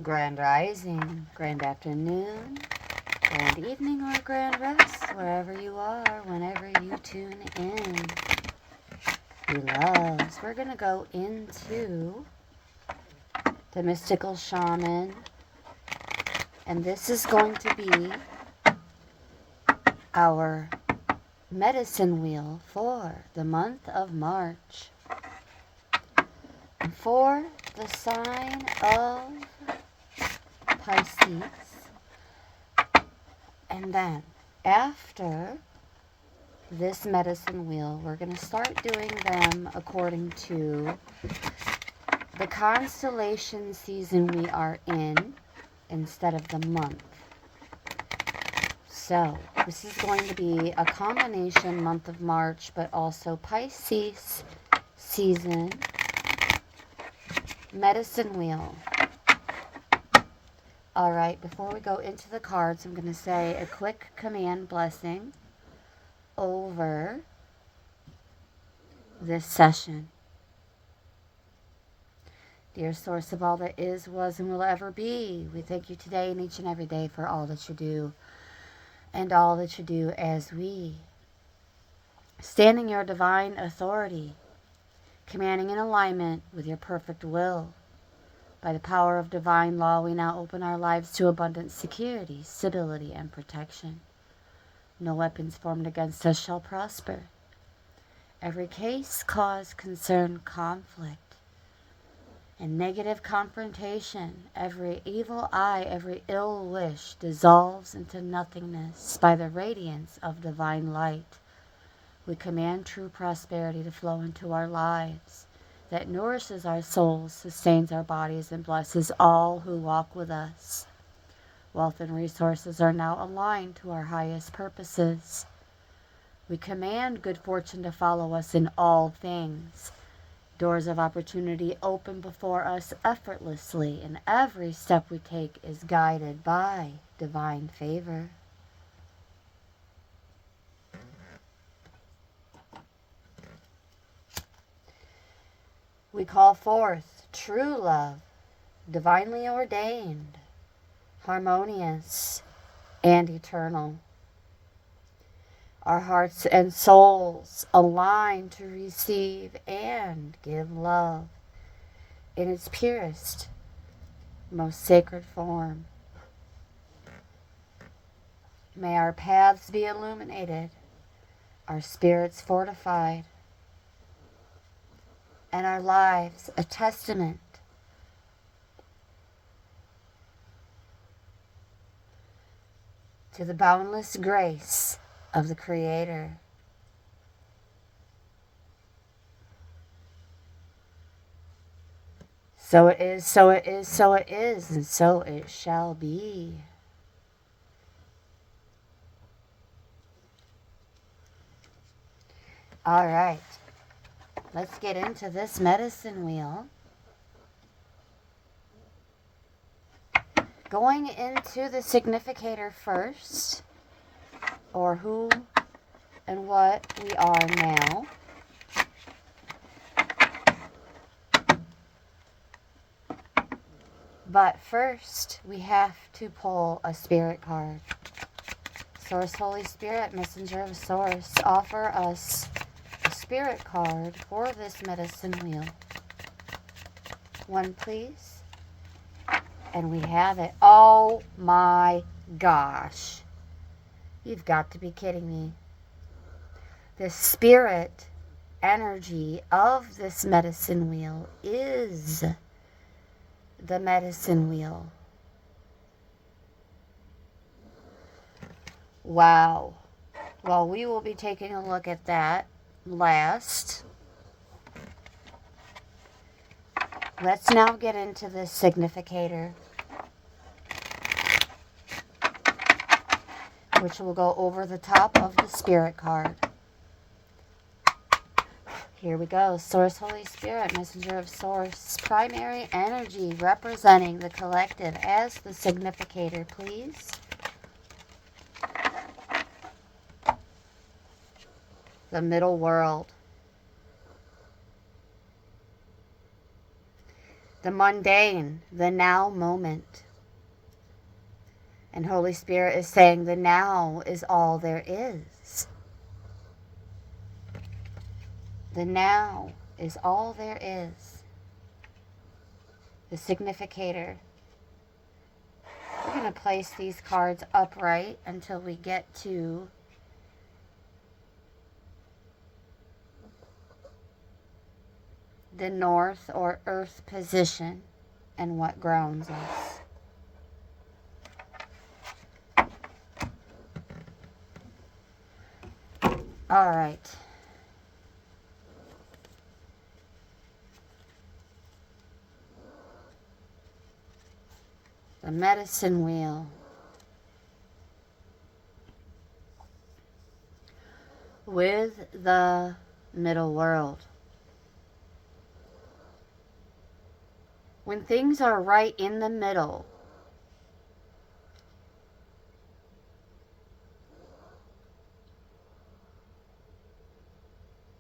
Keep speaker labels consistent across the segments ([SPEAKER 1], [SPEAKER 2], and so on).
[SPEAKER 1] Grand rising, grand afternoon, grand evening, or grand rest, wherever you are, whenever you tune in. You loves. We're going to go into the mystical shaman, and this is going to be our medicine wheel for the month of March. And for the sign of Pisces. And then after this medicine wheel, we're going to start doing them according to the constellation season we are in instead of the month. So this is going to be a combination month of March, but also Pisces season medicine wheel. All right, before we go into the cards, I'm going to say a quick command blessing over this session. Dear source of all that is, was, and will ever be, we thank you today and each and every day for all that you do and all that you do as we stand in your divine authority, commanding in alignment with your perfect will. By the power of divine law, we now open our lives to abundant security, stability, and protection. No weapons formed against us shall prosper. Every case, cause, concern, conflict, and negative confrontation, every evil eye, every ill wish dissolves into nothingness by the radiance of divine light. We command true prosperity to flow into our lives that nourishes our souls, sustains our bodies, and blesses all who walk with us. Wealth and resources are now aligned to our highest purposes. We command good fortune to follow us in all things. Doors of opportunity open before us effortlessly, and every step we take is guided by divine favor. We call forth true love, divinely ordained, harmonious, and eternal. Our hearts and souls align to receive and give love in its purest, most sacred form. May our paths be illuminated, our spirits fortified, and our lives a testament to the boundless grace of the Creator. So it is, so it is, so it is, and so it shall be. All right, let's get into this medicine wheel. Going into the significator first, or who and what we are now. But first, we have to pull a spirit card. Source, Holy Spirit, Messenger of Source, offer us a spirit card for this medicine wheel. One, please. And we have it. Oh my gosh. You've got to be kidding me. The spirit energy of this medicine wheel is the medicine wheel. Wow. Well, we will be taking a look at that last. Let's now get into this significator, which will go over the top of the spirit card. Here we go. Source, Holy Spirit, Messenger of Source, primary energy representing the collective as the significator, please. The middle world. the mundane, the now moment. And Holy Spirit is saying the now is all there is. The now is all there is. The significator. We're going to place these cards upright until we get to the north or earth position and what grounds us. All right. The medicine wheel. With the middle world. When things are right in the middle,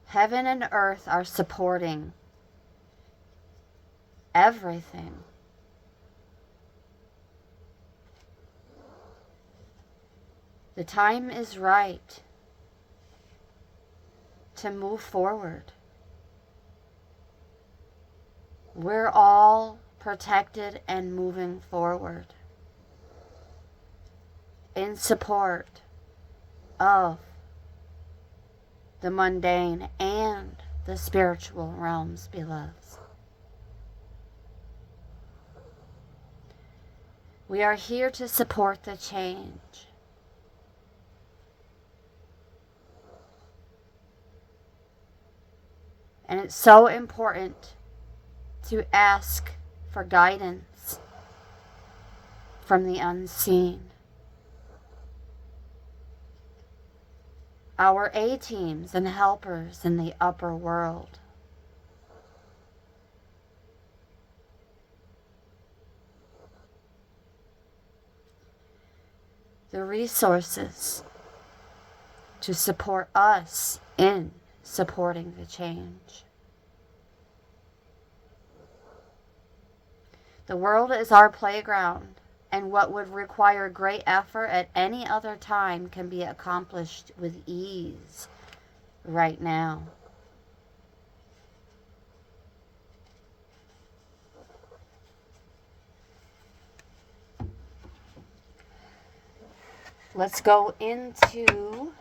[SPEAKER 1] heaven and earth are supporting everything. The time is right to move forward. We're all protected and moving forward in support of the mundane and the spiritual realms, beloved. We are here to support the change. And it's so important to ask for guidance from the unseen. Our A-teams and helpers in the upper world. The resources to support us in supporting the change. The world is our playground, and what would require great effort at any other time can be accomplished with ease right now. Let's go into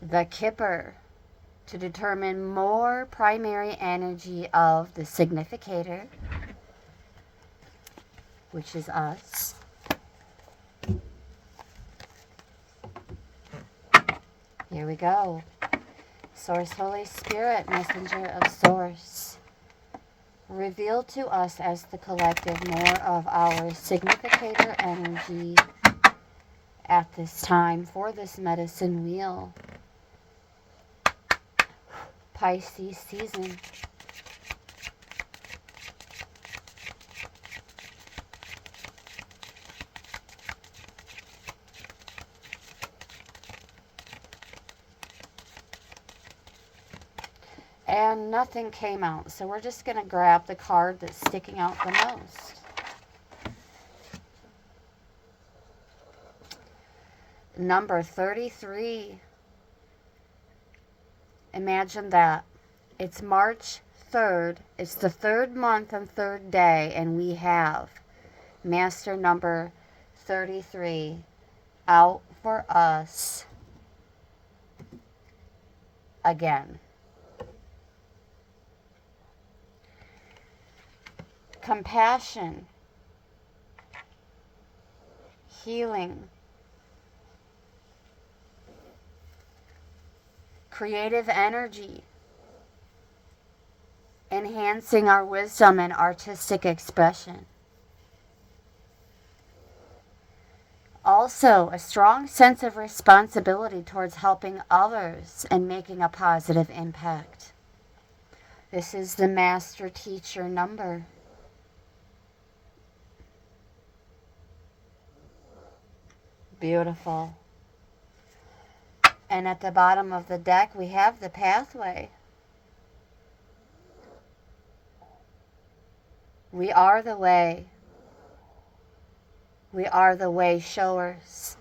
[SPEAKER 1] the Kipper to determine more primary energy of the significator, which is us. Here we go. Source, Holy Spirit, messenger of Source. Reveal to us as the collective more of our significator energy at this time for this medicine wheel. Pisces season. And nothing came out, so we're just going to grab the card that's sticking out the most. Number 33. Imagine that. It's March 3rd. It's the 3rd month and 3rd day, and we have Master number 33 out for us again. Compassion, healing, creative energy, enhancing our wisdom and artistic expression. Also, a strong sense of responsibility towards helping others and making a positive impact. This is the Master Teacher number. Beautiful. And at the bottom of the deck, we have the pathway. We are the way. We are the way showers.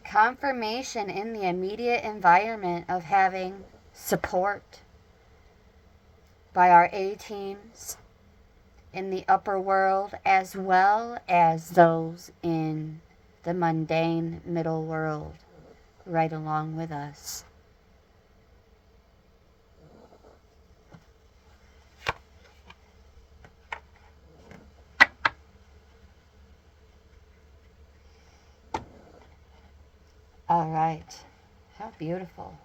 [SPEAKER 1] Confirmation in the immediate environment of having support by our A-teams in the upper world, as well as those in the mundane middle world right along with us. All right. How beautiful.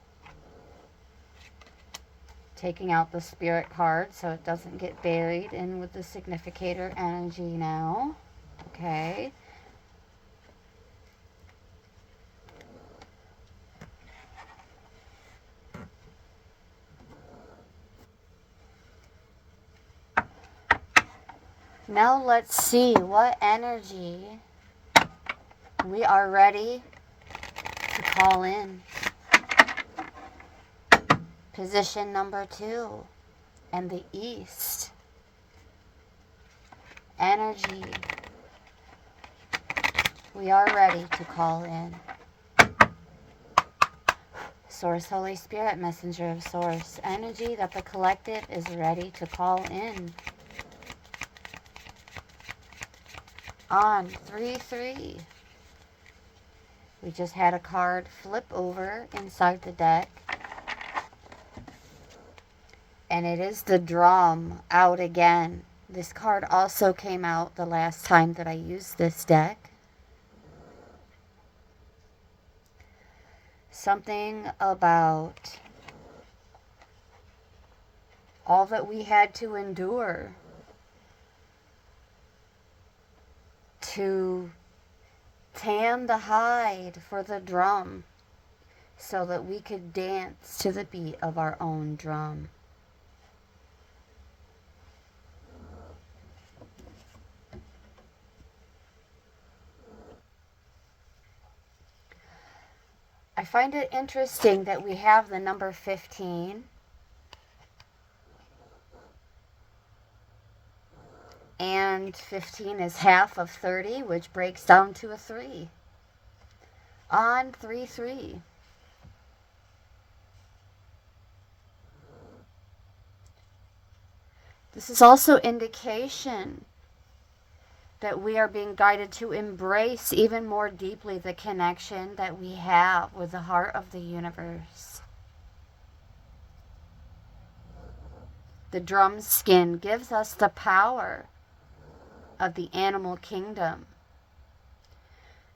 [SPEAKER 1] Taking out the spirit card so it doesn't get buried in with the significator energy now. Okay. Now let's see what energy we are ready to call in. Position number 2 and the East. Energy. We are ready to call in. Source, Holy Spirit, Messenger of Source. Energy that the collective is ready to call in. On 3-3. We just had a card flip over inside the deck. And it is the drum out again. This card also came out the last time that I used this deck. Something about all that we had to endure to tan the hide for the drum so that we could dance to the beat of our own drum. I find it interesting that we have the number 15 and 15 is half of 30, which breaks down to a 3 on 3-3. This is also indication that we are being guided to embrace even more deeply the connection that we have with the heart of the universe. The drum skin gives us the power of the animal kingdom,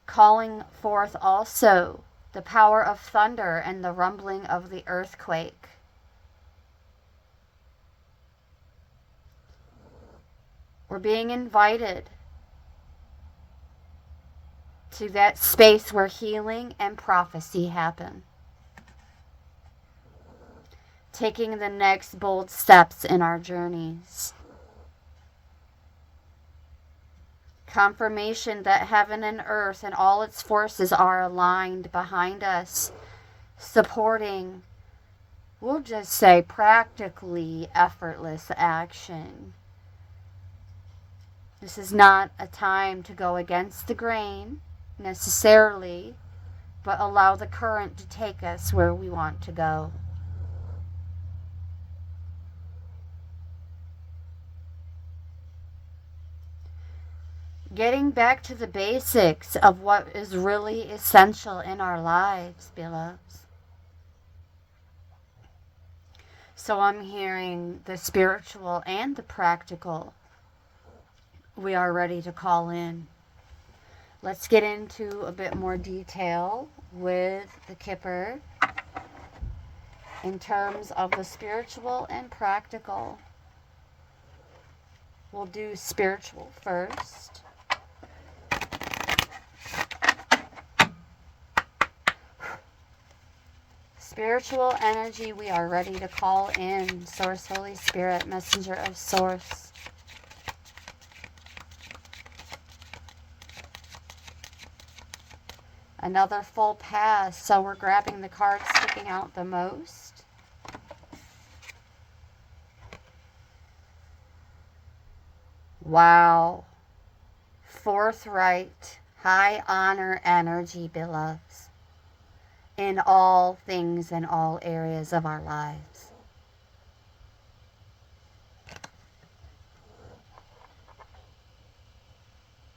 [SPEAKER 1] calling forth also the power of thunder and the rumbling of the earthquake. We're being invited to that space where healing and prophecy happen. Taking the next bold steps in our journeys. Confirmation that heaven and earth and all its forces are aligned behind us, supporting, we'll just say, practically effortless action. This is not a time to go against the grain necessarily, but allow the current to take us where we want to go. Getting back to the basics of what is really essential in our lives, beloveds. So I'm hearing the spiritual and the practical. We are ready to call in. Let's get into a bit more detail with the Kipper in terms of the spiritual and practical. We'll do spiritual first. spiritual energy we are ready to call in. Source, Holy Spirit, messenger of Source. Another full pass, so we're grabbing the card sticking out the most. Wow. Forthright, high honor energy, beloveds, in all things and all areas of our lives.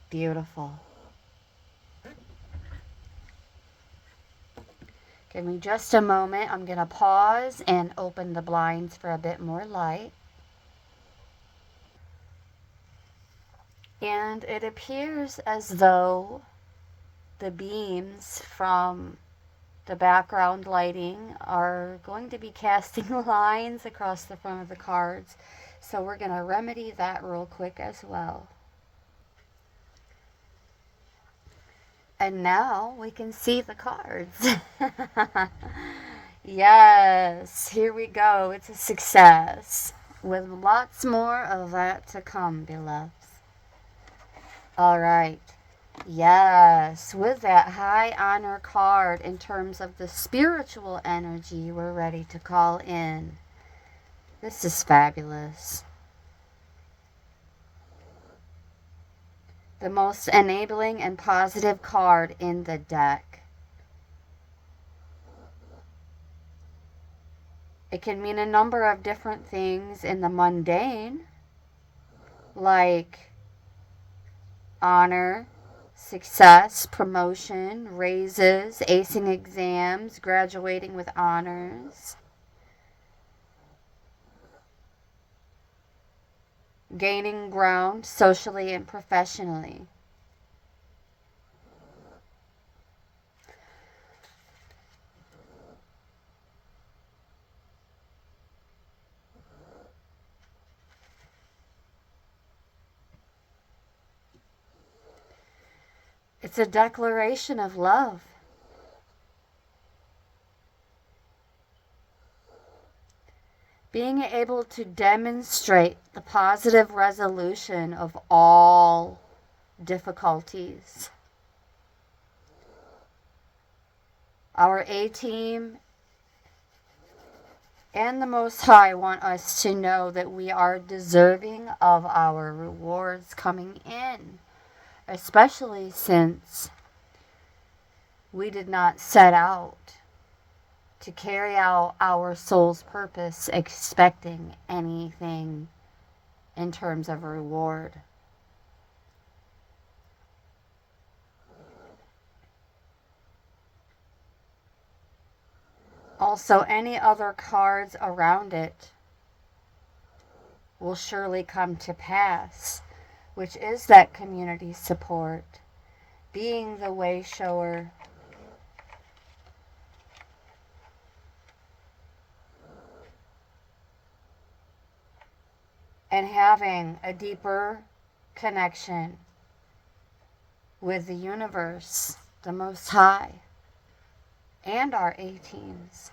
[SPEAKER 1] Beautiful. Give me just a moment. I'm going to pause and open the blinds for a bit more light. And it appears as though the beams from the background lighting are going to be casting lines across the front of the cards. So we're going to remedy that real quick as well. And now we can see the cards. Yes, here we go. It's a success. With lots more of that to come, beloveds. All right. Yes, with that high honor card in terms of the spiritual energy we're ready to call in. This is fabulous. The most enabling and positive card in the deck. It can mean a number of different things in the mundane, like honor, success, promotion, raises, acing exams, graduating with honors, gaining ground socially and professionally. It's a declaration of love. Being able to demonstrate the positive resolution of all difficulties. Our A-team and the Most High want us to know that we are deserving of our rewards coming in, especially since we did not set out to carry out our soul's purpose expecting anything in terms of a reward. Also, any other cards around it will surely come to pass, which is that community support, being the way shower, and having a deeper connection with the universe, the Most High, and our A-teams.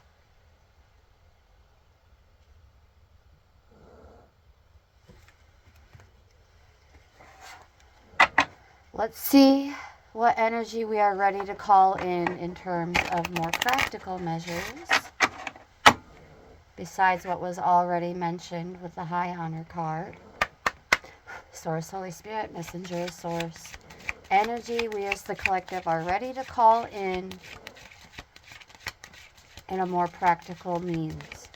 [SPEAKER 1] Let's see what energy we are ready to call in terms of more practical measures, besides what was already mentioned with the High Honor card. Source, Holy Spirit, messenger, source. Energy we as the collective are ready to call in a more practical means.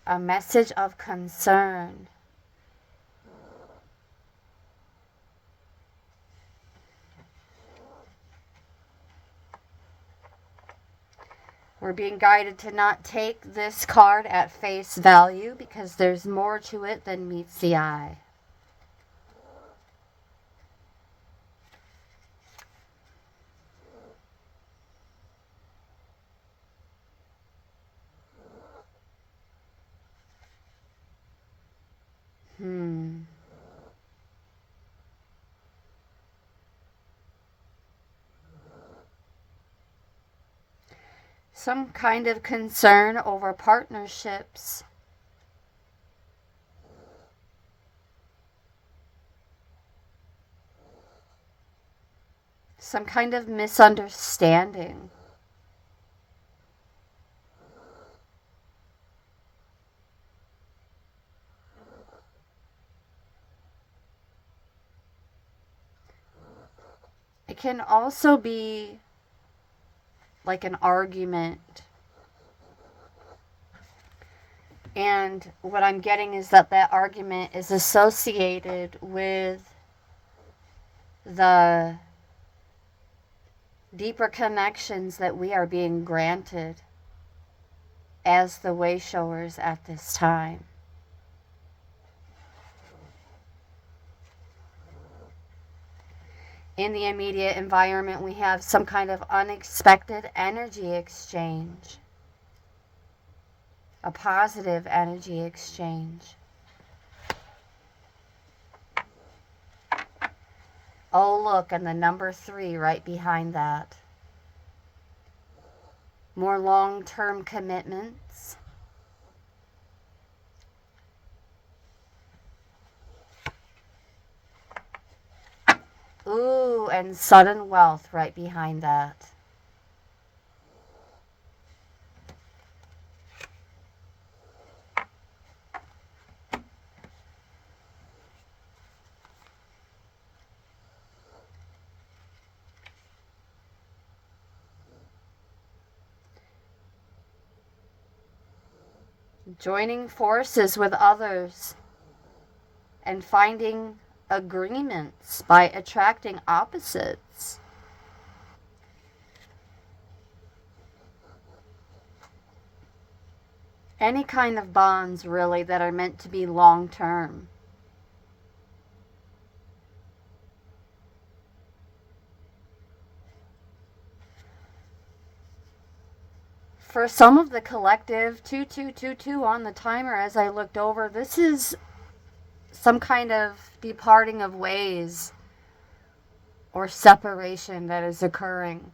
[SPEAKER 1] A message of concern. We're being guided to not take this card at face value because there's more to it than meets the eye. some kind of concern over partnerships. Some kind of misunderstanding. It can also be like an argument. And what I'm getting is that that argument is associated with the deeper connections that we are being granted as the way showers at this time. In the immediate environment, we have some kind of unexpected energy exchange, a positive energy exchange. Oh, look, and the number 3 right behind that. More long-term commitments. Ooh, and sudden wealth right behind that. Joining forces with others and finding agreements by attracting opposites. Any kind of bonds, really, that are meant to be long-term. For some of the collective, 2222 on the timer as I looked over, this is some kind of departing of ways or separation that is occurring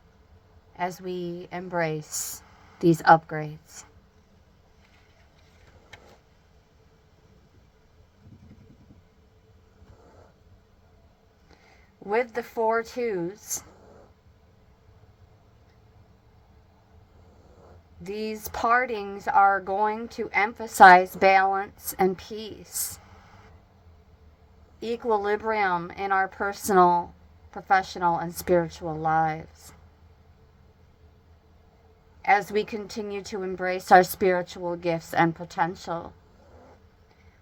[SPEAKER 1] as we embrace these upgrades. With the 4 twos, these partings are going to emphasize balance and peace, equilibrium in our personal, professional, and spiritual lives. As we continue to embrace our spiritual gifts and potential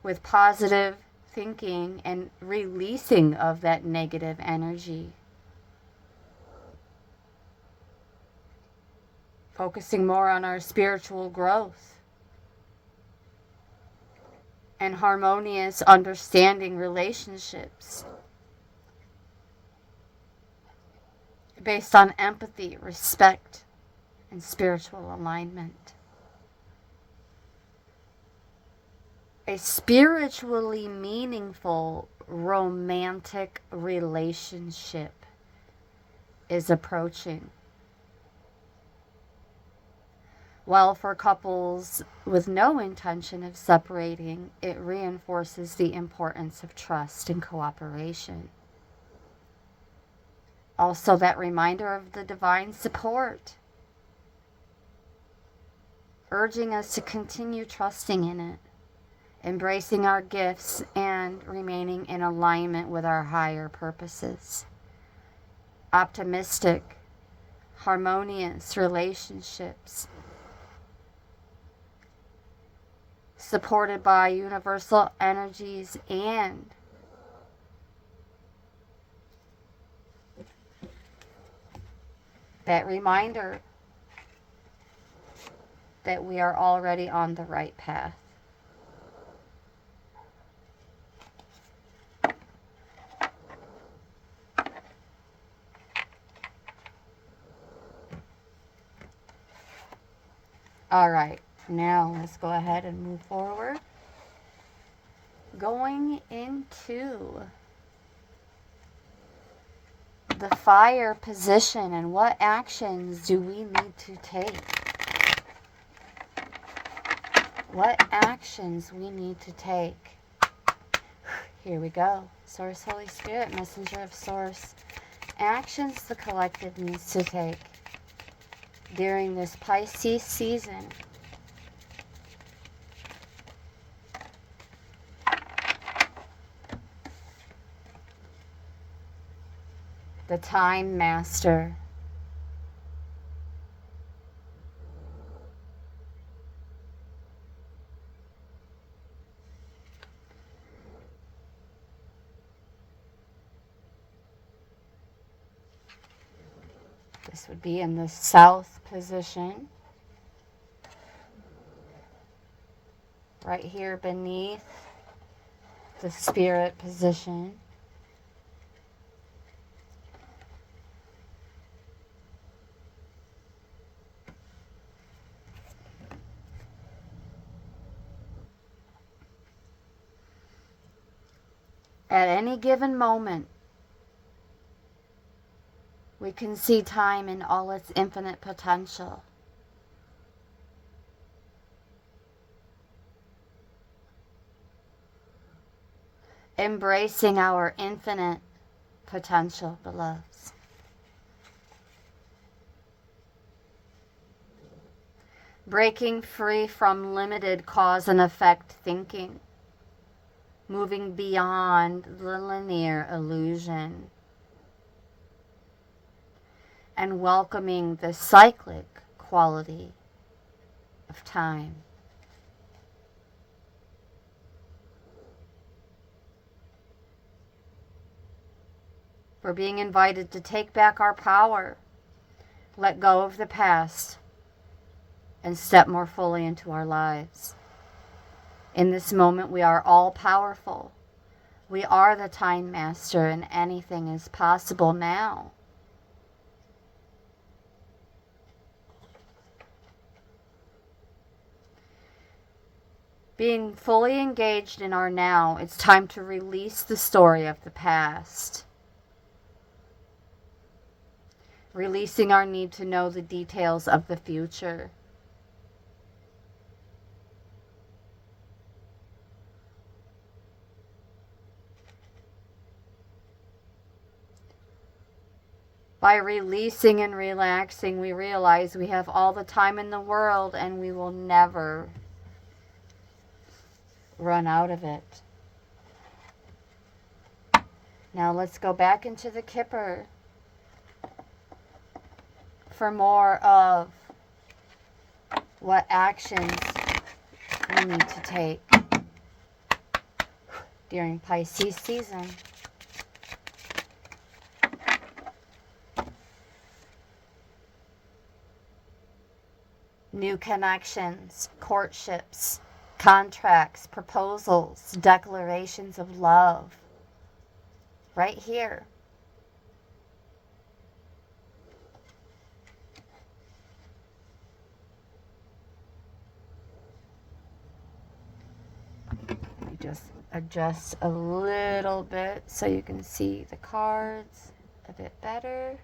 [SPEAKER 1] with positive thinking and releasing of that negative energy. Focusing more on our spiritual growth and harmonious understanding relationships based on empathy, respect, and spiritual alignment. A spiritually meaningful romantic relationship is approaching. While for couples with no intention of separating, it reinforces the importance of trust and cooperation. Also, that reminder of the divine support, urging us to continue trusting in it, embracing our gifts, and remaining in alignment with our higher purposes. Optimistic, harmonious relationships supported by universal energies and that reminder that we are already on the right path. All right, now let's go ahead and move forward. Going into the fire position and what actions do we need to take? what actions we need to take. Here we go. Source, Holy Spirit, Messenger of Source. Actions the collective needs to take during this Pisces season. The Time Master. This would be in the South position. Right here beneath the Spirit position. At any given moment, we can see time in all its infinite potential. Embracing our infinite potential, beloveds. Breaking free from limited cause and effect thinking. Moving beyond the linear illusion. And welcoming the cyclic quality of time. We're being invited to take back our power, let go of the past, and step more fully into our lives. In this moment, we are all powerful. We are the Time Master, and anything is possible now. Being fully engaged in our now, it's time to release the story of the past. Releasing our need to know the details of the future. By releasing and relaxing, we realize we have all the time in the world and we will never run out of it. Now let's go back into the Kipper for more of what actions we need to take during Pisces season. New connections, courtships, contracts, proposals, declarations of love. Right here. Let me just adjust a little bit so you can see the cards a bit better.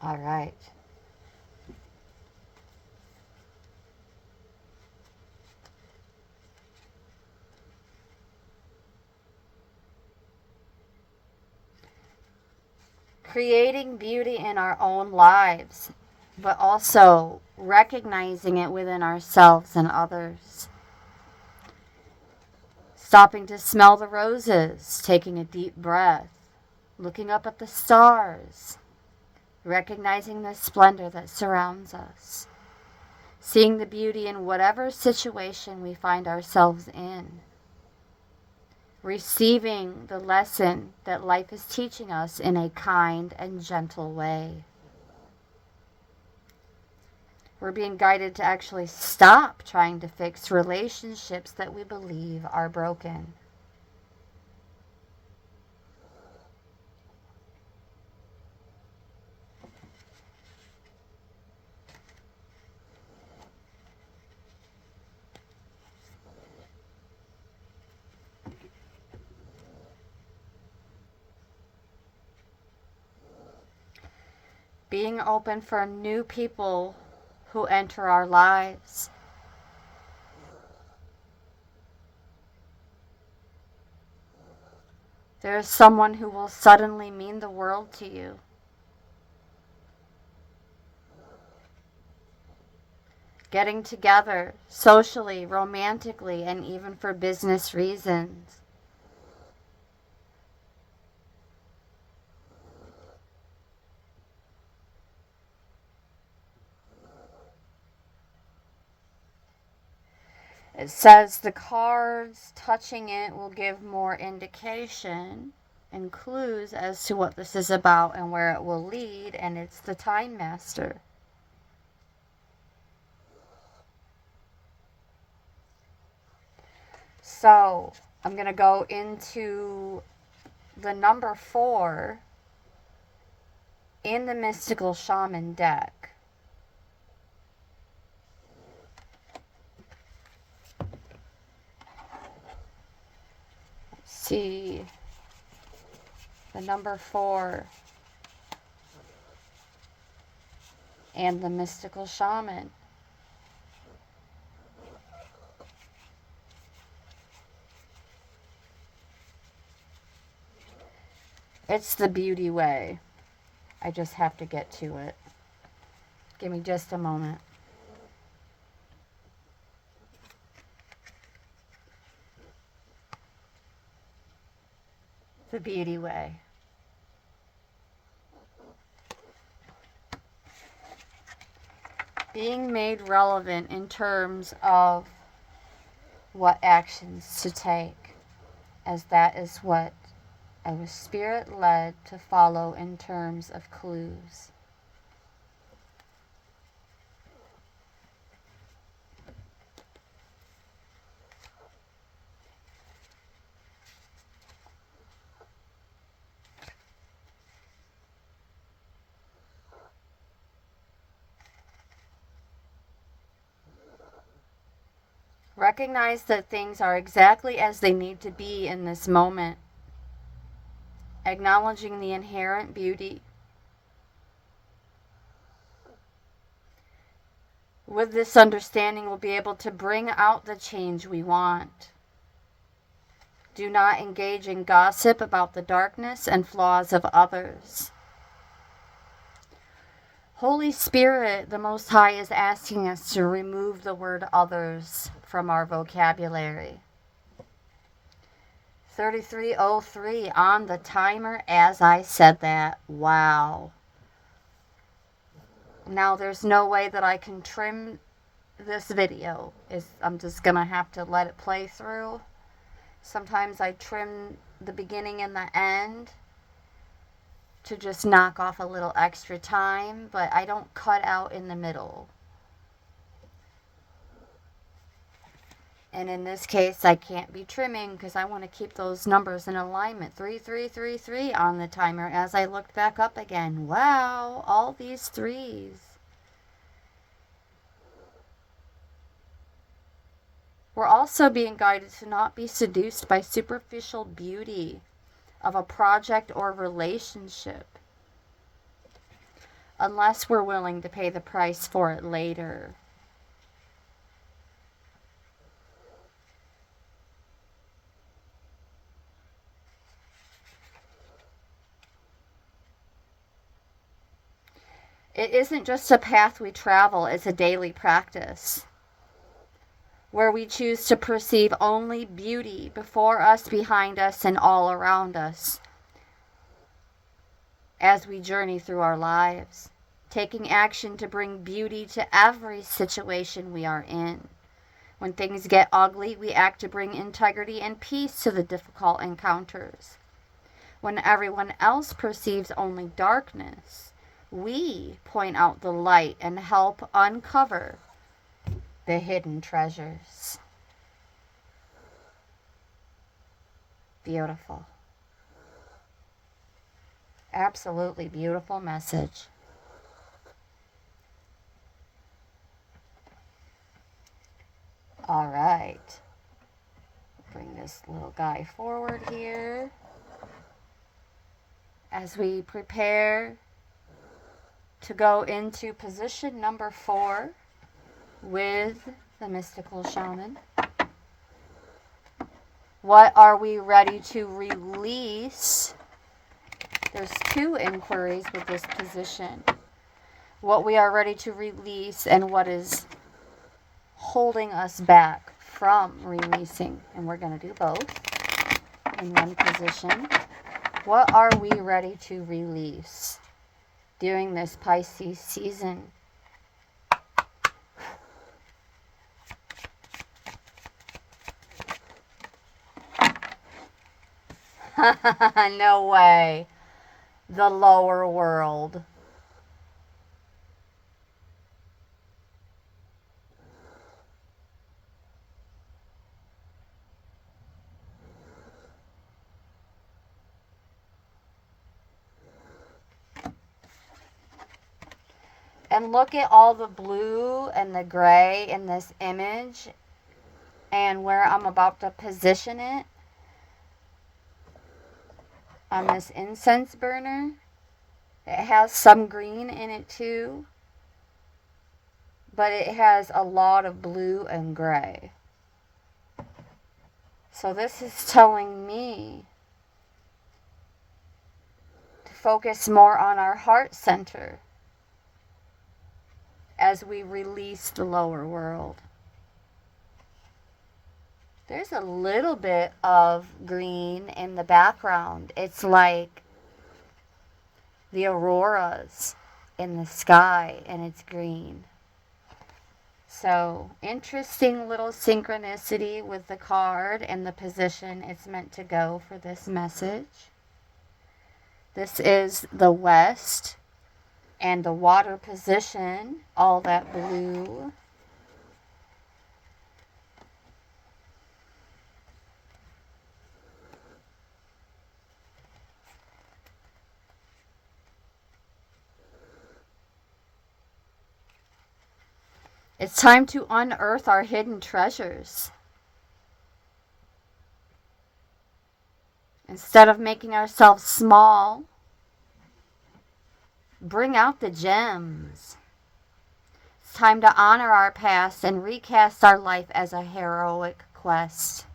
[SPEAKER 1] All right. Creating beauty in our own lives, but also recognizing it within ourselves and others. Stopping to smell the roses, taking a deep breath, looking up at the stars, recognizing the splendor that surrounds us, seeing the beauty in whatever situation we find ourselves in, receiving the lesson that life is teaching us in a kind and gentle way. We're being guided to actually stop trying to fix relationships that we believe are broken. Being open for new people who enter our lives. There is someone who will suddenly mean the world to you. Getting together socially, romantically, and even for business reasons. It says the cards touching it will give more indication and clues as to what this is about and where it will lead, and it's the Time Master. So I'm going to go into the number 4 in the Mystical Shaman deck. Let's see. The number 4 and the Mystical Shaman. It's the beauty way. I just have to get to it. Give me just a moment. The beauty way. Being made relevant in terms of what actions to take, as that is what I was spirit-led to follow in terms of clues. Recognize that things are exactly as they need to be in this moment. Acknowledging the inherent beauty. With this understanding, we'll be able to bring out the change we want. Do not engage in gossip about the darkness and flaws of others. Holy Spirit, the Most High, is asking us to remove the word others from our vocabulary. 3303 on the timer as I said that. Wow. Now there's no way that I can trim this video. I'm just going to have to let it play through. Sometimes I trim the beginning and the end to just knock off a little extra time, but I don't cut out in the middle. And in this case, I can't be trimming because I want to keep those numbers in alignment. 3333 on the timer as I looked back up again. Wow, all these threes. We're also being guided to not be seduced by superficial beauty of a project or relationship unless we're willing to pay the price for it later. It isn't just a path we travel, it's a daily practice where we choose to perceive only beauty before us, behind us, and all around us as we journey through our lives, taking action to bring beauty to every situation we are in. When things get ugly, we act to bring integrity and peace to the difficult encounters. When everyone else perceives only darkness, we point out the light and help uncover the hidden treasures. Beautiful. Absolutely beautiful message. All right. Bring this little guy forward here as we prepare to go into position number 4 with the mystical shaman. What are we ready to release? There's 2 inquiries with this position. What we are ready to release and what is holding us back from releasing. And we're going to do both in one position. What are we ready to release during this Pisces season? No way. The lower world. And look at all the blue and the gray in this image and where I'm about to position it on this incense burner. It has some green in it too, but it has a lot of blue and gray. So this is telling me to focus more on our heart center as we release the lower world. There's a little bit of green in the background. It's like the auroras in the sky, and it's green. So, interesting little synchronicity with the card and the position it's meant to go for this message. This is the West and the water position, all that blue. It's time to unearth our hidden treasures. Instead of making ourselves small, bring out the gems. It's time to honor our past and recast our life as a heroic quest.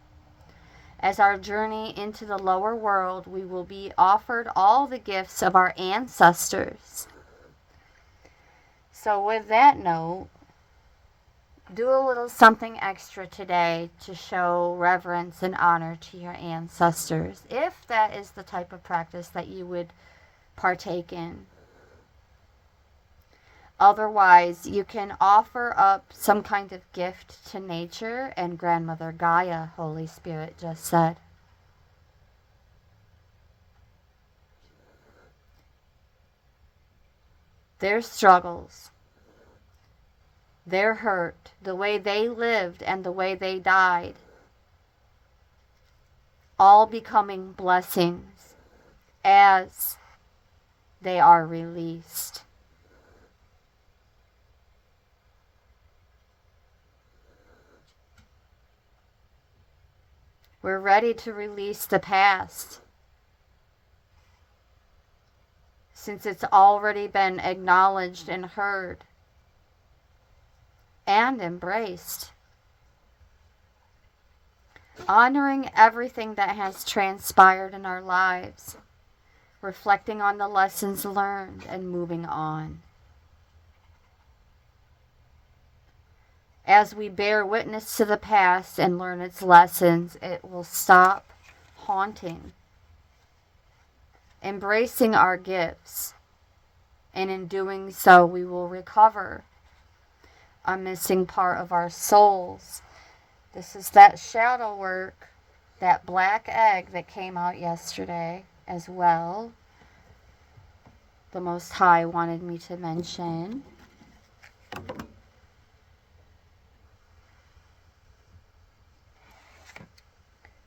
[SPEAKER 1] As our journey into the lower world, we will be offered all the gifts of our ancestors. So with that note, do a little something extra today to show reverence and honor to your ancestors, if that is the type of practice that you would partake in. Otherwise, you can offer up some kind of gift to nature and Grandmother Gaia, Holy Spirit just said. Their struggles, their hurt, the way they lived and the way they died, all becoming blessings as they are released. We're ready to release the past, since it's already been acknowledged and heard and embraced. Honoring everything that has transpired in our lives, reflecting on the lessons learned, and moving on. As we bear witness to the past and learn its lessons, it will stop haunting. Embracing our gifts, and in doing so, we will recover a missing part of our souls. This is that shadow work, that black egg that came out yesterday as well. The Most High wanted me to mention.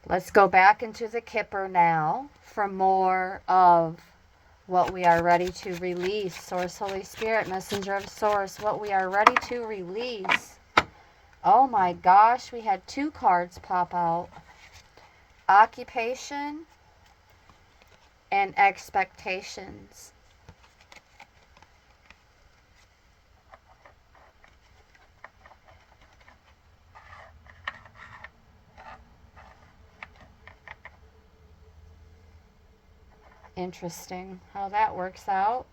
[SPEAKER 1] Let's go back into the Kipper now for more of what we are ready to release. Source, Holy Spirit, Messenger of Source, what we are ready to release. Oh my gosh, we had 2 cards pop out. Occupation and expectations. Interesting how that works out.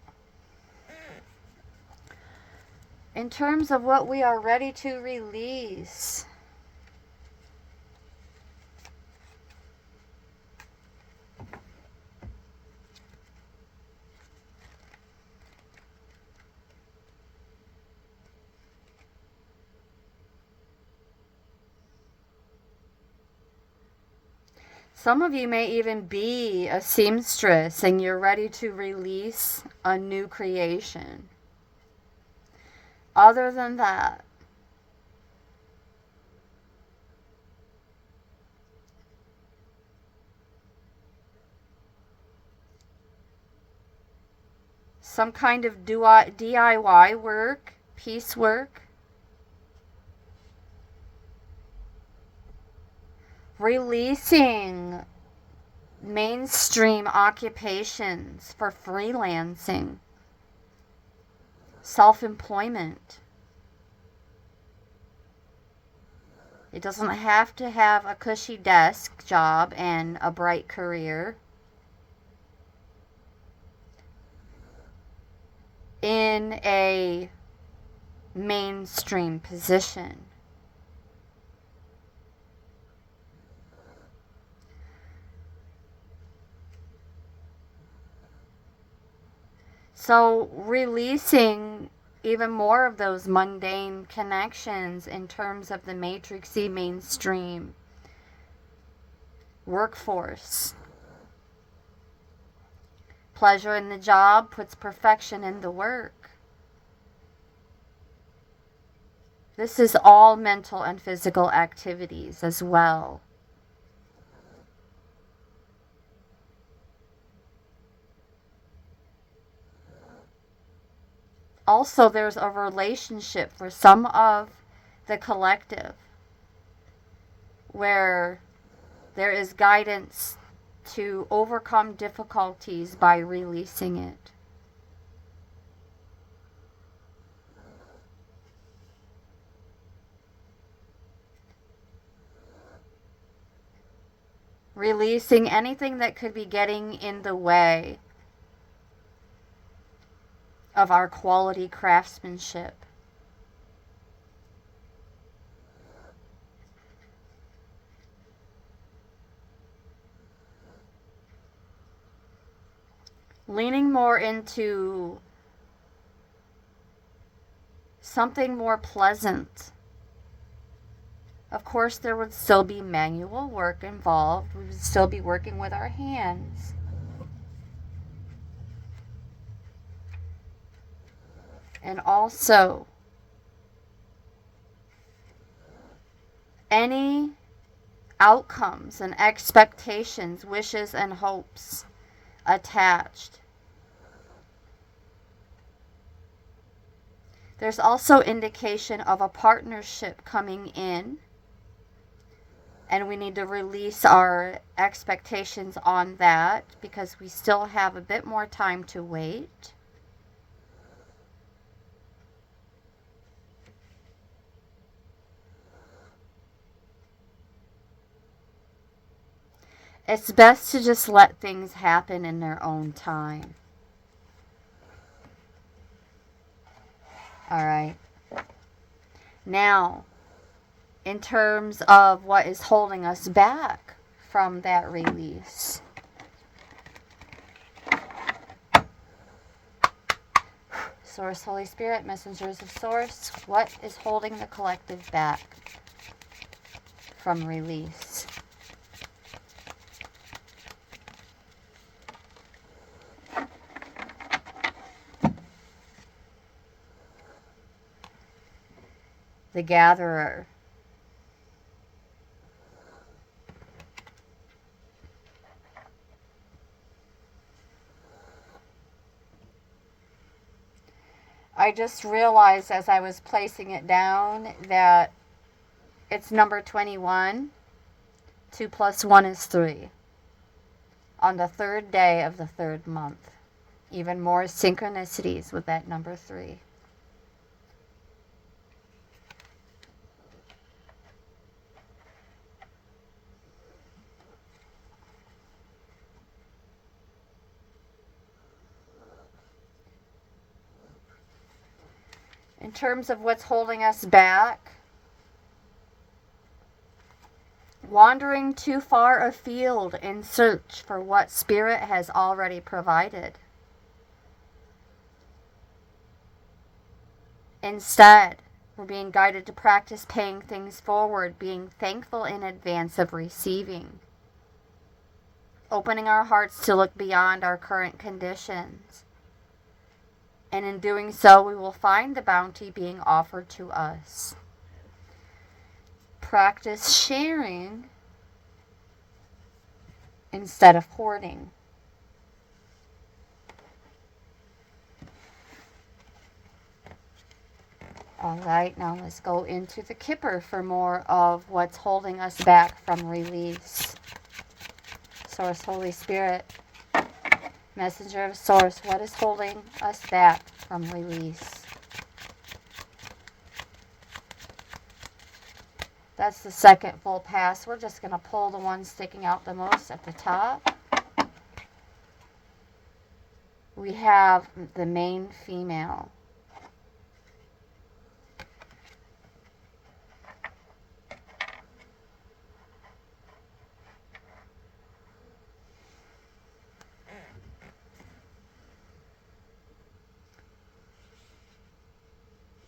[SPEAKER 1] In terms of what we are ready to release, some of you may even be a seamstress and you're ready to release a new creation. Other than that, some kind of DIY work, piecework, releasing mainstream occupations for freelancing, self-employment. It doesn't have to have a cushy desk job and a bright career. In a mainstream position. So releasing even more of those mundane connections in terms of the matrixy mainstream workforce. Pleasure in the job puts perfection in the work. This is all mental and physical activities as well. Also, there's a relationship for some of the collective where there is guidance to overcome difficulties by releasing it. Releasing anything that could be getting in the way of our quality craftsmanship. Leaning more into something more pleasant. Of course, there would still be manual work involved. We would still be working with our hands. And also, any outcomes and expectations, wishes and hopes attached. There's also indication of a partnership coming in, and we need to release our expectations on that because we still have a bit more time to wait. It's best to just let things happen in their own time. All right. Now, in terms of what is holding us back from that release. Source, Holy Spirit, messengers of Source, what is holding the collective back from release? The Gatherer. I just realized as I was placing it down that it's number 21. 2 plus 1 is 3. On the third day of the third month. Even more synchronicities with that number 3. In terms of what's holding us back, wandering too far afield in search for what Spirit has already provided. Instead, we're being guided to practice paying things forward, being thankful in advance of receiving, opening our hearts to look beyond our current conditions. And in doing so, we will find the bounty being offered to us. Practice sharing instead of hoarding. All right, now let's go into the Kipper for more of what's holding us back from release. Source, Holy Spirit, Messenger of Source, what is holding us back from release? That's the second full pass. We're just going to pull the one sticking out the most at the top. We have the main female.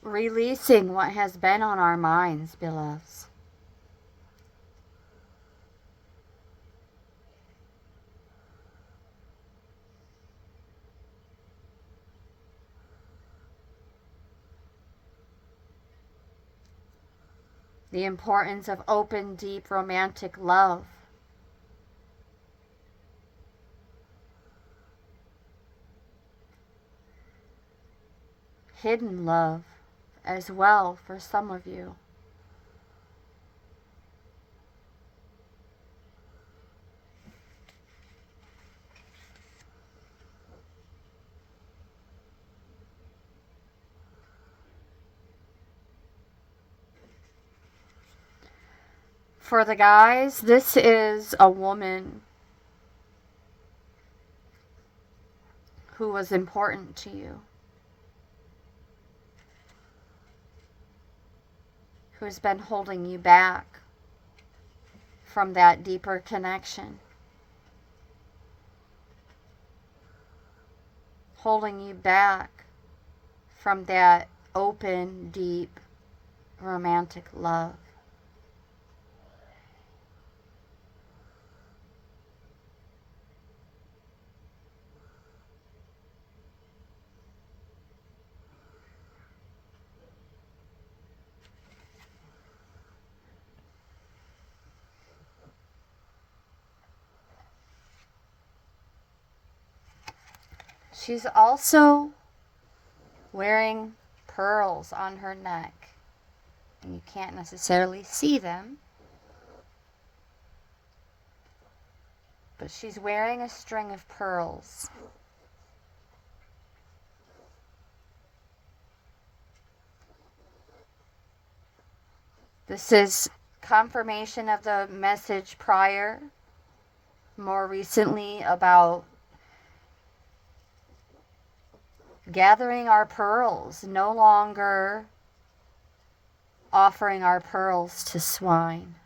[SPEAKER 1] Releasing what has been on our minds, beloveds. The importance of open, deep, romantic love. Hidden love as well for some of you. For the guys, this is a woman who was important to you, who's been holding you back from that deeper connection, holding you back from that open, deep, romantic love. She's also wearing pearls on her neck, and you can't necessarily see them, but she's wearing a string of pearls. This is confirmation of the message prior, more recently, about gathering our pearls, no longer offering our pearls to swine.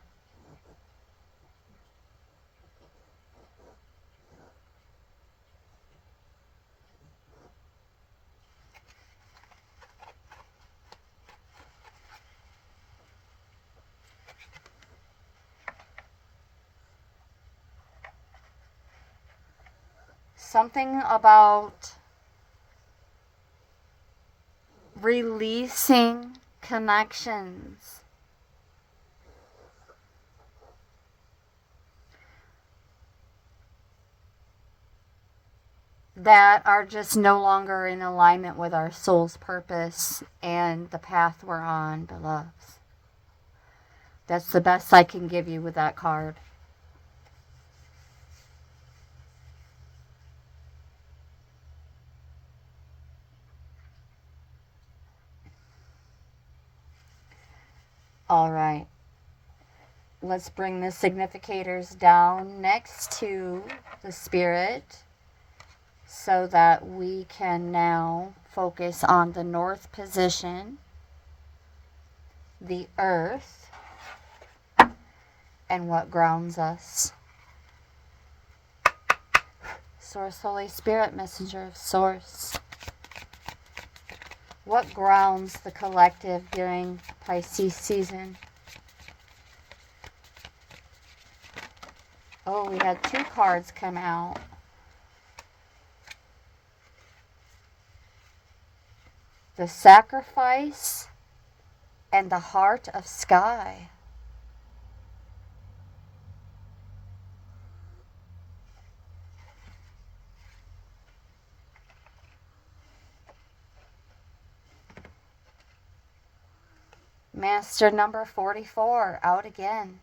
[SPEAKER 1] Something about releasing connections that are just no longer in alignment with our soul's purpose and the path we're on, beloveds. That's the best I can give you with that card. All right. Let's bring the significators down next to the spirit so that we can now focus on the north position, the earth, and what grounds us. Source, Holy Spirit, Messenger of Source. What grounds the collective during Pisces season? Oh, we had 2 cards come out. The Sacrifice and the Heart of Sky. Master number 44, out again.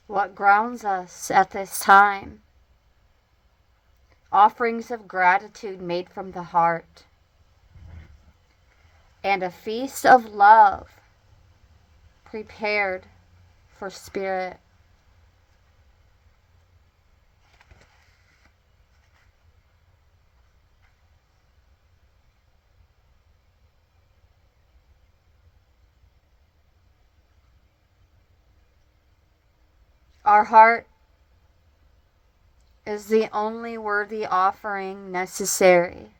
[SPEAKER 1] What grounds us at this time? Offerings of gratitude made from the heart, and a feast of love prepared for spirit. Our heart is the only worthy offering necessary.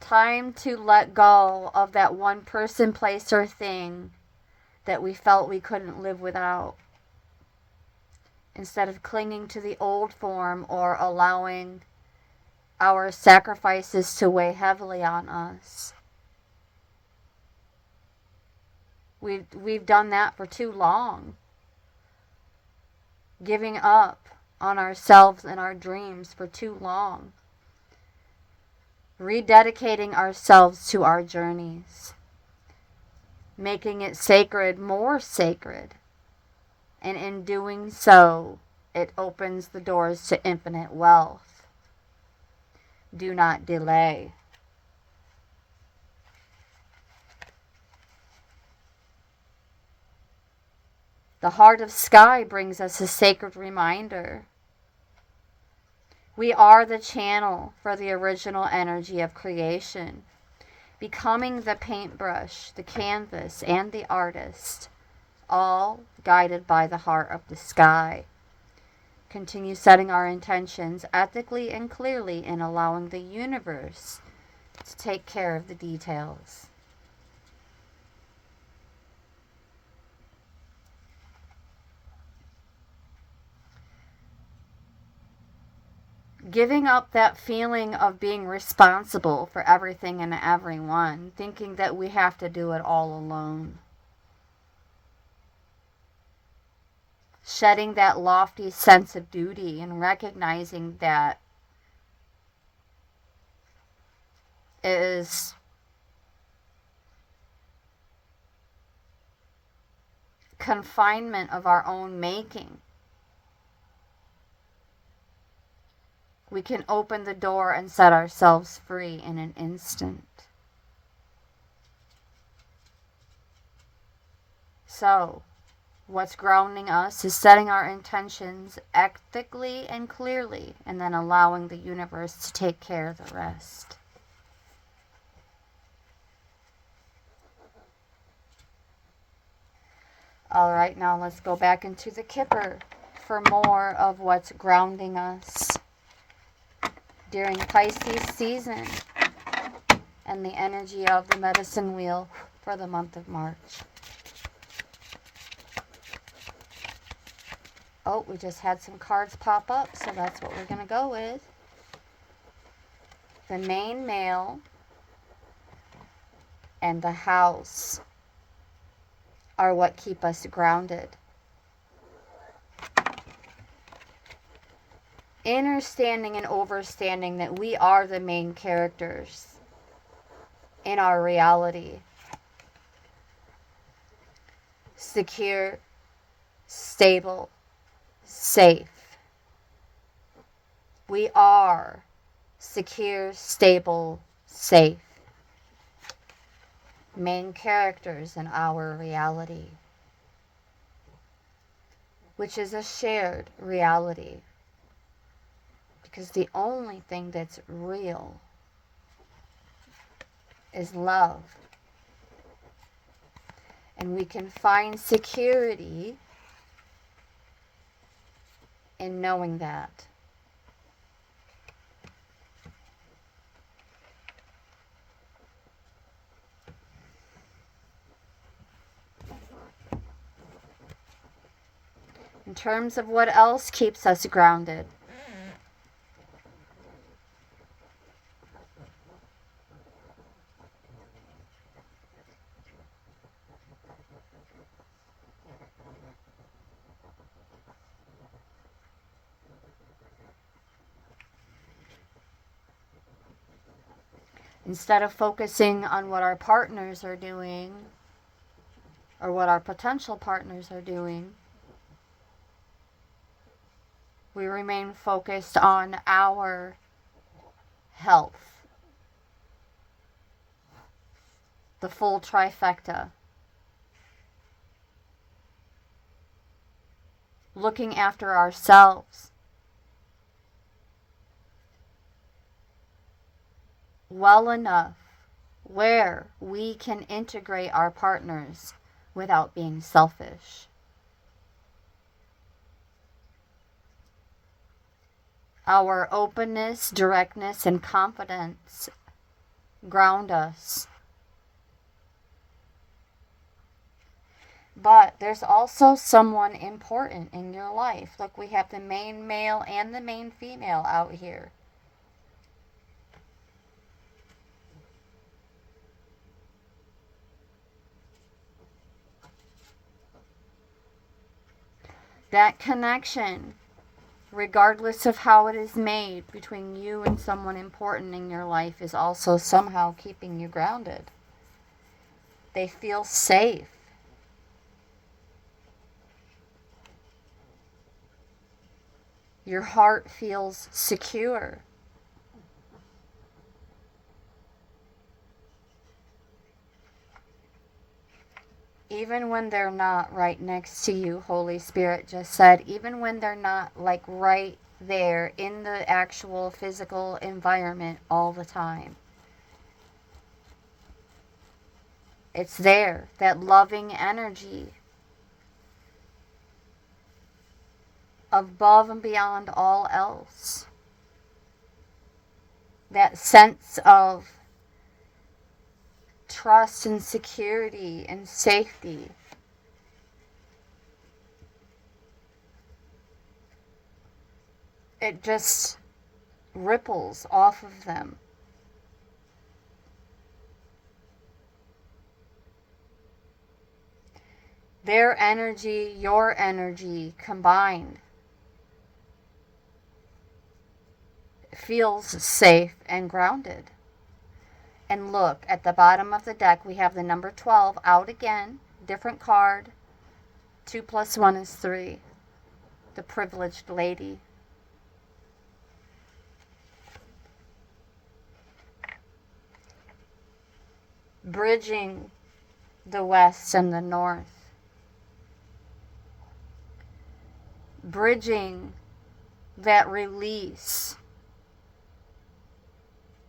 [SPEAKER 1] Time to let go of that one person, place, or thing that we felt we couldn't live without. Instead of clinging to the old form or allowing our sacrifices to weigh heavily on us. We've done that for too long. Giving up on ourselves and our dreams for too long. Rededicating ourselves to our journeys. Making it sacred, more sacred. And in doing so, it opens the doors to infinite wealth. Do not delay. The Heart of Sky brings us a sacred reminder. We are the channel for the original energy of creation, becoming the paintbrush, the canvas, and the artist, all guided by the Heart of the Sky. Continue setting our intentions ethically and clearly and allowing the universe to take care of the details. Giving up that feeling of being responsible for everything and everyone, thinking that we have to do it all alone. Shedding that lofty sense of duty and recognizing that it is confinement of our own making. We can open the door and set ourselves free in an instant. So, what's grounding us is setting our intentions ethically and clearly, and then allowing the universe to take care of the rest. All right, now let's go back into the Kipper for more of what's grounding us during Pisces season and the energy of the medicine wheel for the month of March. Oh, we just had some cards pop up, so that's what we're going to go with. The main male and the house are what keep us grounded. Understanding and overstanding that we are the main characters in our reality. secure, stable, safe. We are secure, stable, safe. Main characters in our reality, which is a shared reality. Because the only thing that's real is love. And we can find security in knowing that. In terms of what else keeps us grounded, instead of focusing on what our partners are doing or what our potential partners are doing, we remain focused on our health, the full trifecta. Looking after ourselves well enough where we can integrate our partners without being selfish. Our openness, directness, and confidence ground us. But there's also someone important in your life. Look, we have the main male and the main female out here. That connection, regardless of how it is made between you and someone important in your life, is also somehow keeping you grounded. They feel safe. Your heart feels secure. Even when they're not right next to you, Holy Spirit just said, even when they're not like right there in the actual physical environment all the time. It's there, that loving energy above and beyond all else. That sense of trust and security and safety. It just ripples off of them. Their energy, your energy combined feels safe and grounded. And look, at the bottom of the deck, we have the number 12 out again. Different card. 2 plus 1 is 3. The privileged lady. Bridging the west and the north. Bridging that release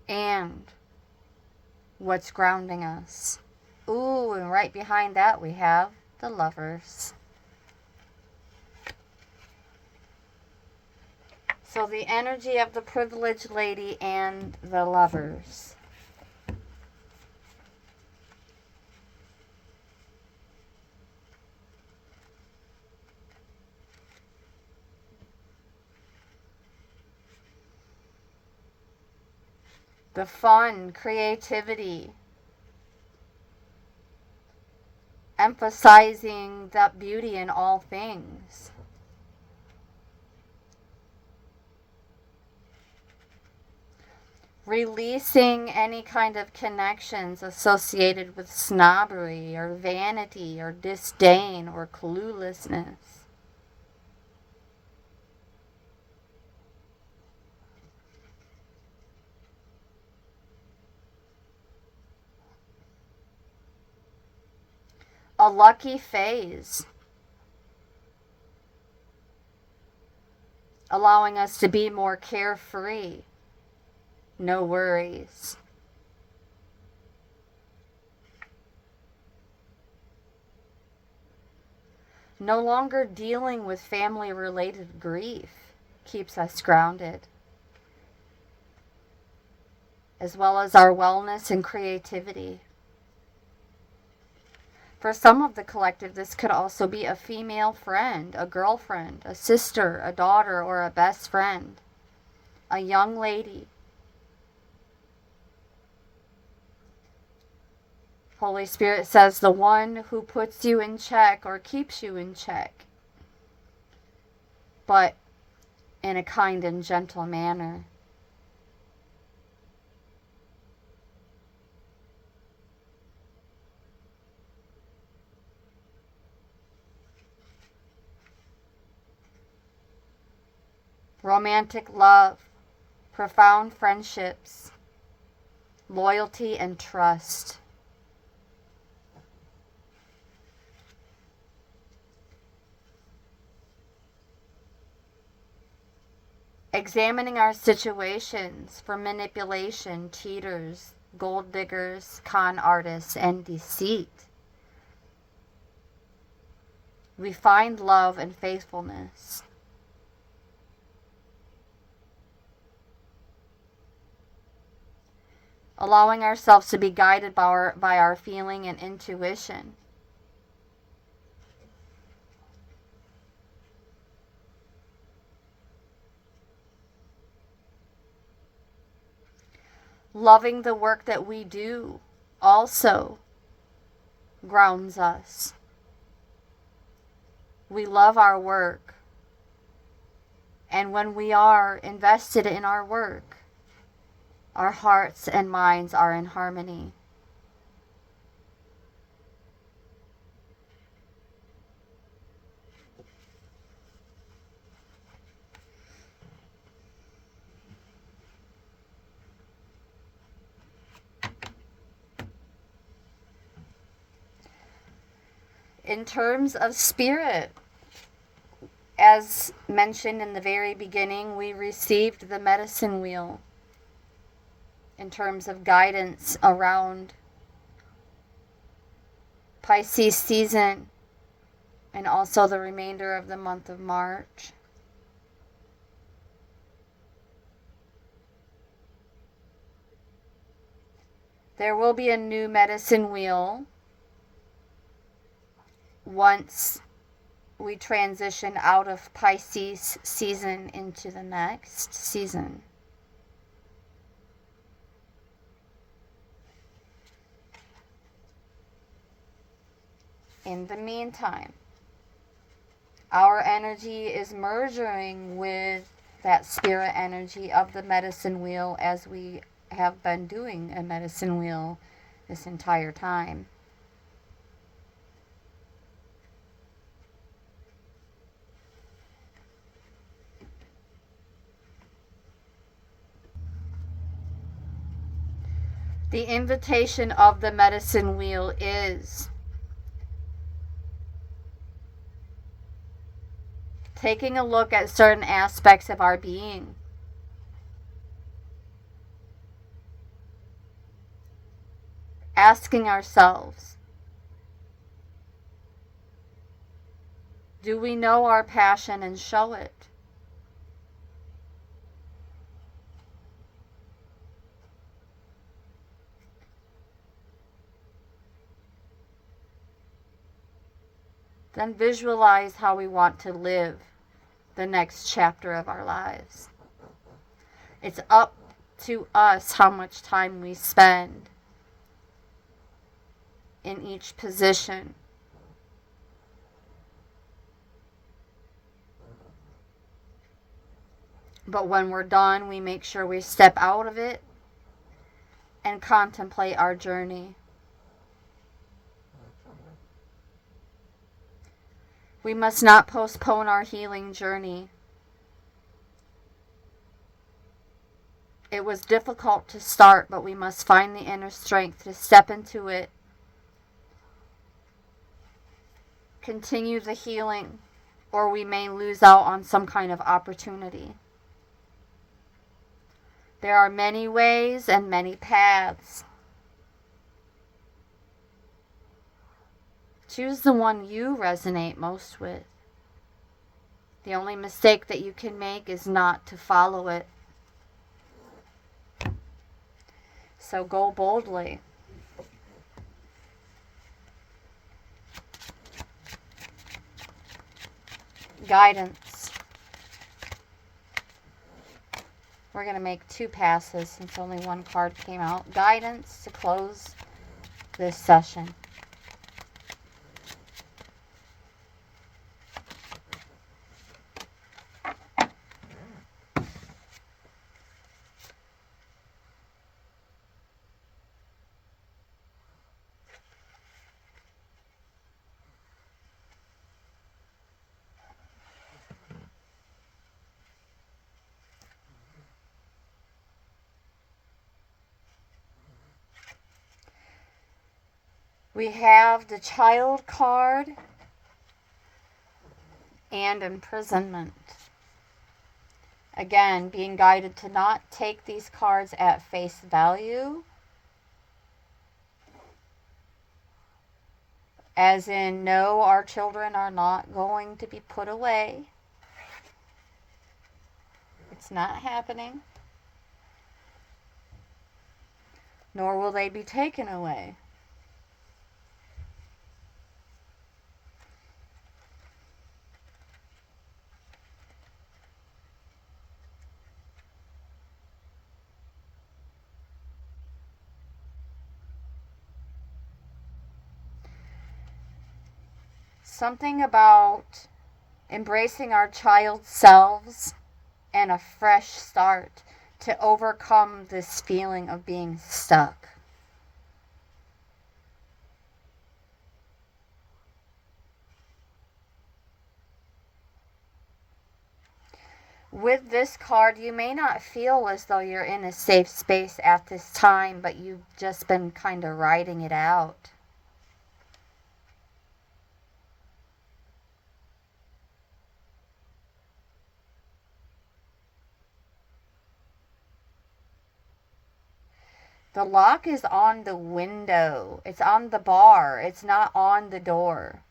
[SPEAKER 1] and what's grounding us. Ooh, and right behind that we have the Lovers. So the energy of the privileged lady and the Lovers. The fun, creativity, emphasizing that beauty in all things. Releasing any kind of connections associated with snobbery or vanity or disdain or cluelessness. A lucky phase, allowing us to be more carefree, no worries. No longer dealing with family-related grief keeps us grounded, as well as our wellness and creativity. For some of the collective, this could also be a female friend, a girlfriend, a sister, a daughter, or a best friend, a young lady. Holy Spirit says the one who puts you in check or keeps you in check, but in a kind and gentle manner. Romantic love, profound friendships, loyalty and trust. Examining our situations for manipulation, cheaters, gold diggers, con artists, and deceit. We find love and faithfulness. Allowing ourselves to be guided by our feeling and intuition. Loving the work that we do also grounds us. We love our work. And when we are invested in our work, our hearts and minds are in harmony. In terms of spirit, as mentioned in the very beginning, we received the medicine wheel in terms of guidance around Pisces season and also the remainder of the month of March. There will be a new medicine wheel once we transition out of Pisces season into the next season. In the meantime, our energy is merging with that spirit energy of the medicine wheel, as we have been doing a medicine wheel this entire time. The invitation of the medicine wheel is taking a look at certain aspects of our being. Asking ourselves, do we know our passion and show it? Then visualize how we want to live the next chapter of our lives. It's up to us how much time we spend in each position. But when we're done, we make sure we step out of it and contemplate our journey. We must not postpone our healing journey. It was difficult to start, but we must find the inner strength to step into it. Continue the healing, or we may lose out on some kind of opportunity. There are many ways and many paths. Choose the one you resonate most with. The only mistake that you can make is not to follow it. So go boldly. Guidance. We're going to make 2 passes since only 1 card came out. Guidance to close this session. We have the Child card and imprisonment. Again, being guided to not take these cards at face value. As in, no, our children are not going to be put away. It's not happening. Nor will they be taken away. Something about embracing our child selves and a fresh start to overcome this feeling of being stuck. With this card, you may not feel as though you're in a safe space at this time, but you've just been kind of riding it out. The lock is on the window. It's on the bar. It's not on the door.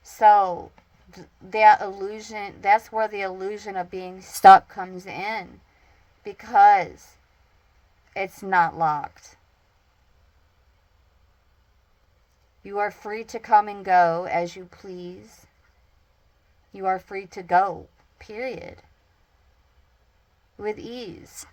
[SPEAKER 1] So that illusion, that's where the illusion of being stuck comes in, because it's not locked. You are free to come and go as you please. You are free to go, period. With ease.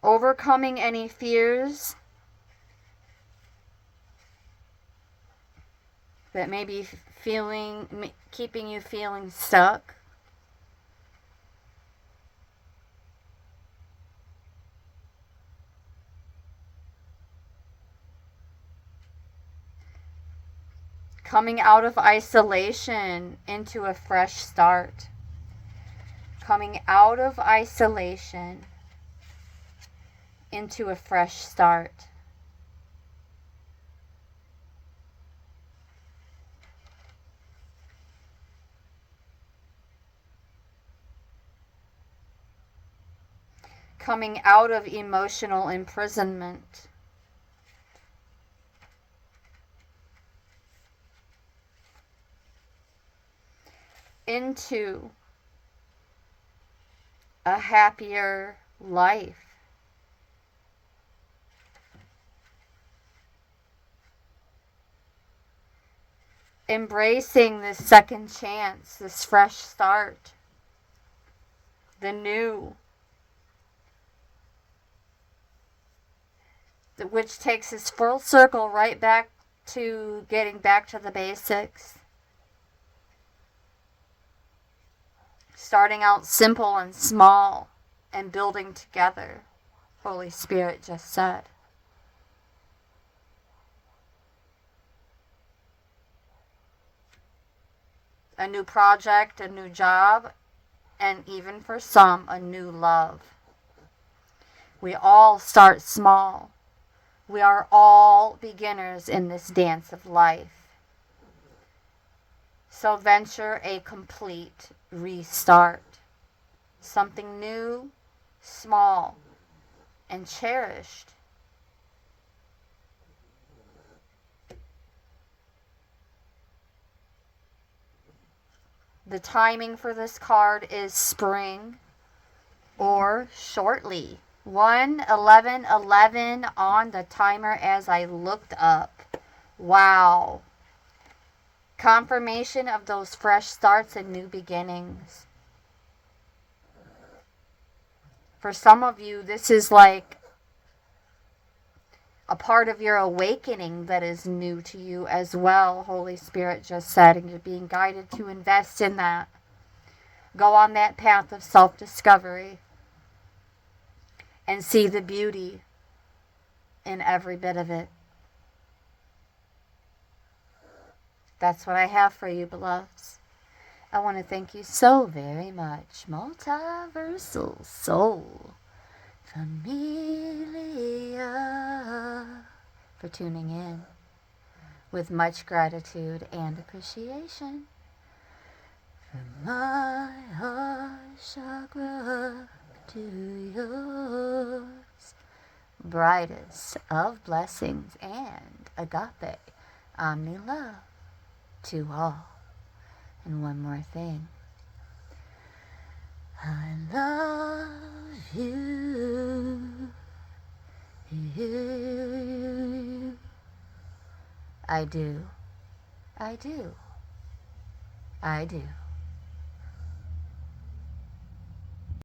[SPEAKER 1] Overcoming any fears that may be keeping you feeling stuck. Coming out of isolation into a fresh start. Coming out of isolation into a fresh start. Coming out of emotional imprisonment. Into a happier life. Embracing this second chance, this fresh start, the new, which takes us full circle right back to getting back to the basics. Starting out simple and small and building together, Holy Spirit just said. A new project, a new job, and even for some, a new love. We all start small. We are all beginners in this dance of life. So venture a complete restart. Something new, small, and cherished. The timing for this card is spring or shortly. 1/11/11 on the timer as I looked up. Wow. Confirmation of those fresh starts and new beginnings. For some of you, this is like a part of your awakening that is new to you as well, Holy Spirit just said, and you're being guided to invest in that. Go on that path of self-discovery and see the beauty in every bit of it. That's what I have for you, beloveds. I want to thank you so very much, Multiversal Soul Familia, for tuning in with much gratitude and appreciation. From my heart chakra to yours, brightest of blessings and agape, omni love to all. And one more thing. I love you. I do. I do. I do.